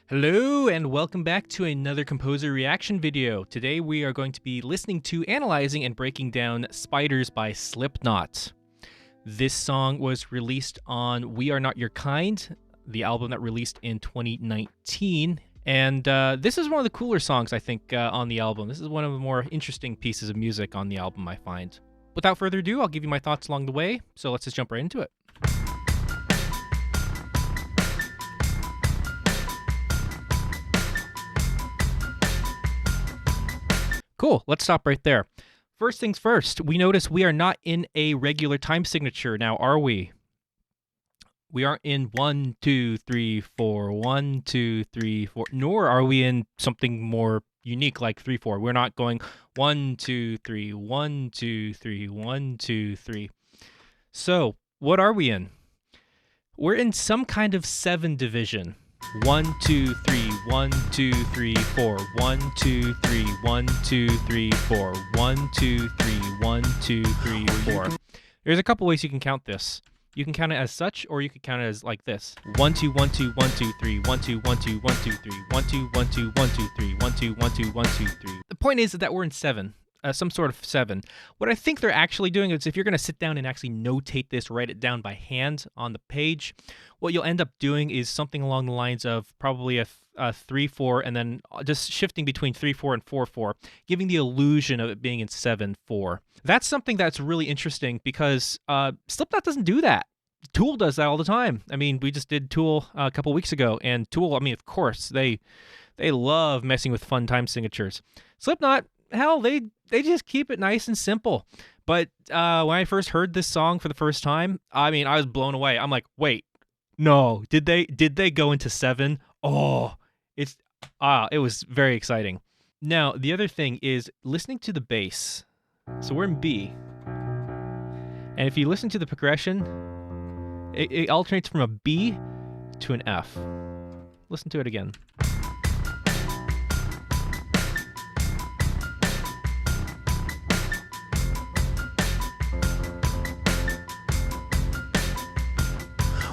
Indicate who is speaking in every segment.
Speaker 1: Hello and welcome back to another composer reaction video. Today we are going to be listening to, analyzing, and breaking down Spiders by Slipknot. This song was released on We Are Not Your Kind, the album that released in 2019. And this is one of the cooler songs, I think, on the album. This is one of the more interesting pieces of music on the album, I find. Without further ado, I'll give you my thoughts along the way, so let's just jump right into it. Cool, let's stop right there. First things first, we notice we are not in a regular time signature now, are we? We aren't in 1, 2, 3, 4, 1, 2, 3, 4, nor are we in something more unique like 3, 4. We're not going 1, 2, 3, 1, 2, 3, 1, 2, 3. So, what are we in? We're in some kind of 7 division. 1, 2, 3, 1, 2, 3, 4, 1, 2, 3, 1, 2, 3, 4, 1, 2, 3, 1, 2, 3, 4. There's a couple ways you can count this. You can count it as such, or you can count it as like this. 1, 2, 1, 2, 1, 2, 3, 1, 2, 1, 2, 1, 2, 3, 1, 2, 1, 2, 1, 2, 3, 1, 2, 1, 2, 1, 2, 3. The point is that we're in 7. Some sort of 7. What I think they're actually doing is if you're going to sit down and actually notate this, write it down by hand on the page, what you'll end up doing is something along the lines of probably a 3, 4, and then just shifting between 3, 4, and 4, 4, giving the illusion of it being in 7, 4. That's something that's really interesting because Slipknot doesn't do that. Tool does that all the time. I mean, we just did Tool a couple weeks ago, and Tool, I mean, of course, they love messing with fun time signatures. Slipknot, hell, they just keep it nice and simple. But when I first heard this song for the first time, I mean, I was blown away. I'm like, wait, no, did they go into 7? Oh, it was very exciting. Now, the other thing is listening to the bass. So we're in B. And if you listen to the progression, it alternates from a B to an F. Listen to it again.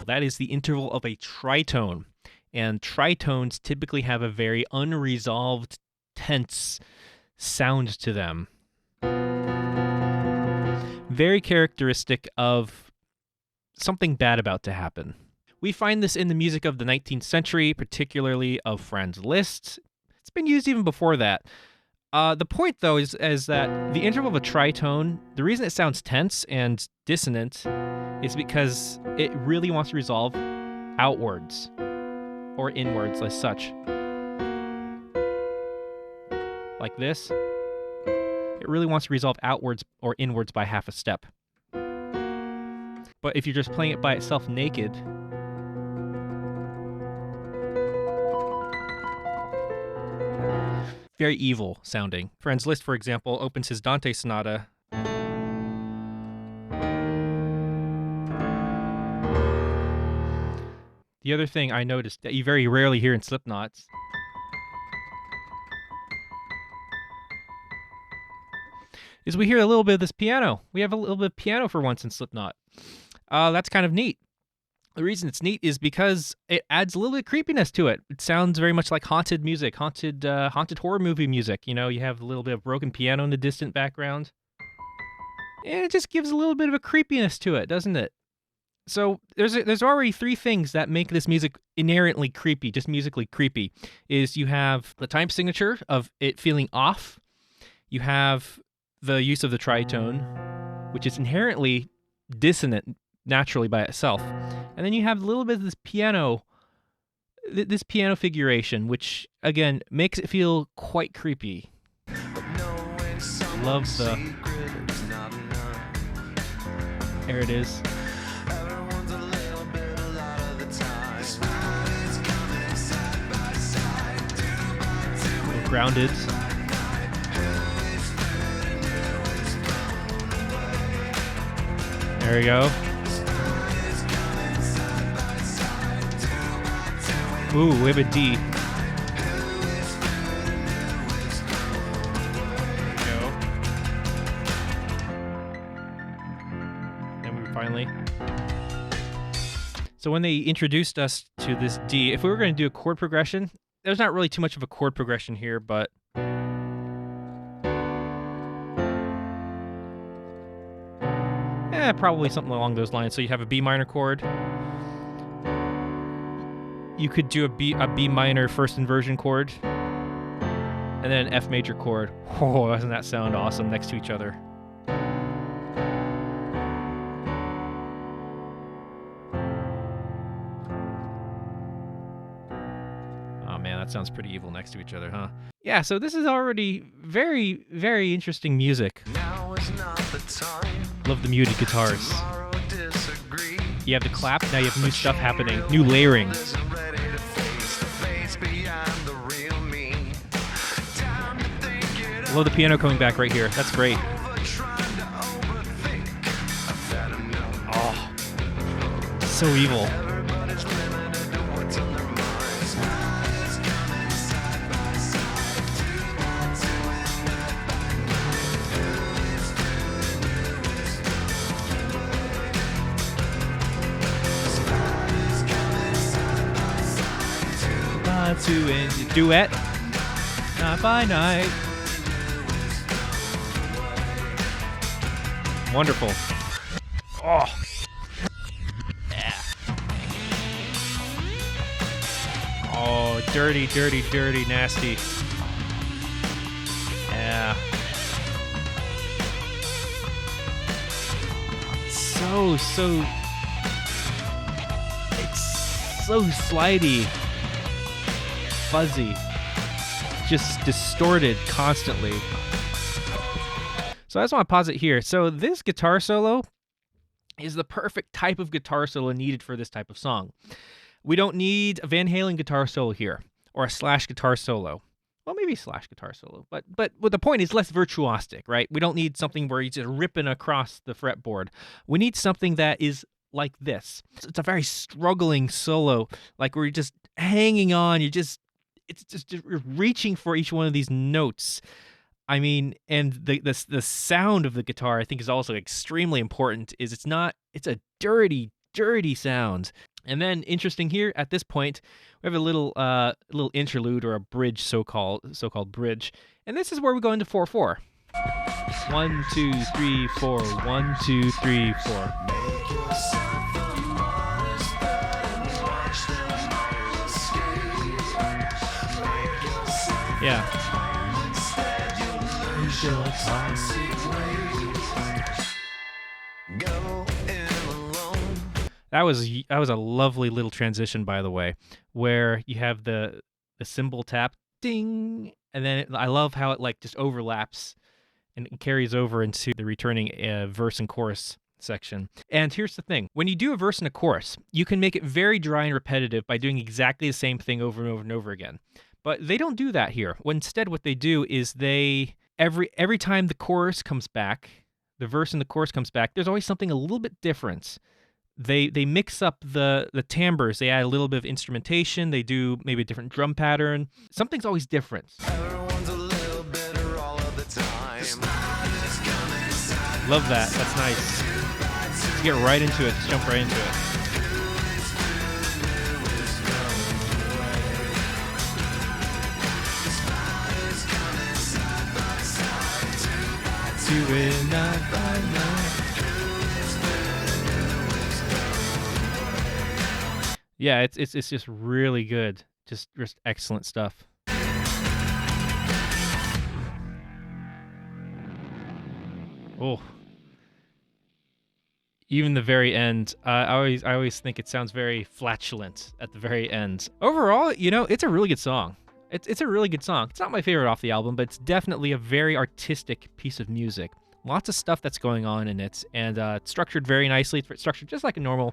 Speaker 1: That is the interval of a tritone, and tritones typically have a very unresolved, tense sound to them. Very characteristic of something bad about to happen. We find this in the music of the 19th century, particularly of Franz Liszt. It's been used even before that. The point, though, is that the interval of a tritone, the reason it sounds tense and dissonant is because it really wants to resolve outwards or inwards as such. Like this. It really wants to resolve outwards or inwards by half a step. But if you're just playing it by itself naked, very evil sounding. Franz Liszt, for example, opens his Dante Sonata. The other thing I noticed that you very rarely hear in Slipknot is we hear a little bit of this piano. We have a little bit of piano for once in Slipknot. That's kind of neat. The reason it's neat is because it adds a little bit of creepiness to it. It sounds very much like haunted music, haunted horror movie music. You know, you have a little bit of broken piano in the distant background. And it just gives a little bit of a creepiness to it, doesn't it? So there's already 3 things that make this music inherently creepy, just musically creepy. Is you have the time signature of it feeling off. You have the use of the tritone, which is inherently dissonant naturally by itself. And then you have a little bit of this piano figuration, which, again, makes it feel quite creepy. Love the... There it is. Grounded. There we go. Ooh, we have a D. There we go. And we finally. So when they introduced us to this D, if we were going to do a chord progression, there's not really too much of a chord progression here, but probably something along those lines. So you have a B minor chord. You could do a B minor first inversion chord, and then an F major chord. Oh, doesn't that sound awesome next to each other? Oh man, that sounds pretty evil next to each other, huh? Yeah, so this is already very, very interesting music. Now is not the time. Love the muted guitars. You have the clap, now you have new stuff happening, new layering. Love the piano coming back right here. That's great. Oh, so evil. To end duet, night by night. Wonderful. Oh, yeah. Oh, dirty, dirty, dirty, nasty. Yeah. So it's so slidey. Fuzzy, just distorted constantly. So I just want to pause it here. So this guitar solo is the perfect type of guitar solo needed for this type of song. We don't need a Van Halen guitar solo here, or a Slash guitar solo. Well, maybe Slash guitar solo, but what the point is less virtuosic, right? We don't need something where you're just ripping across the fretboard. We need something that is like this. It's a very struggling solo, like where you're just hanging on, it's just you're reaching for each one of these notes. I mean, and the sound of the guitar, I think, is also extremely important. It's a dirty, dirty sound. And then interesting here at this point, we have a little interlude or a bridge, so-called bridge, and this is where we go into 4/4. 1 2 3 4 1 2 3 4. Yeah. That was a lovely little transition, by the way, where you have the cymbal tap, ding, and then I love how it like just overlaps and it carries over into the returning verse and chorus section. And here's the thing. When you do a verse and a chorus, you can make it very dry and repetitive by doing exactly the same thing over and over and over again. But they don't do that here. Instead, what they do is every time the chorus comes back, the verse and the chorus comes back, there's always something a little bit different. They mix up the timbres. They add a little bit of instrumentation. They do maybe a different drum pattern. Something's always different. Everyone's a little bitter all of the time. Love that. That's nice. Let's get right into it. Let's jump right into it. Yeah, it's just really good. Just excellent stuff. Oh. Even the very end, I always think it sounds very flatulent at the very end. Overall, it's a really good song. It's a really good song. It's not my favorite off the album, but it's definitely a very artistic piece of music. Lots of stuff that's going on in it, and it's structured very nicely. It's structured just like a normal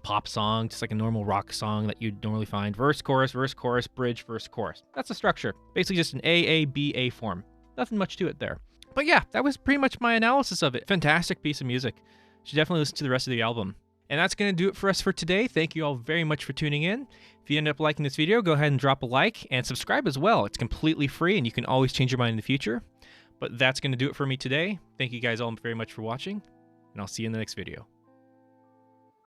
Speaker 1: pop song, just like a normal rock song that you'd normally find. Verse, chorus, bridge, verse, chorus. That's the structure. Basically just an A form. Nothing much to it there. But yeah, that was pretty much my analysis of it. Fantastic piece of music. You should definitely listen to the rest of the album. And that's going to do it for us for today. Thank you all very much for tuning in. If you end up liking this video, go ahead and drop a like and subscribe as well. It's completely free and you can always change your mind in the future. But that's going to do it for me today. Thank you guys all very much for watching, and I'll see you in the next video.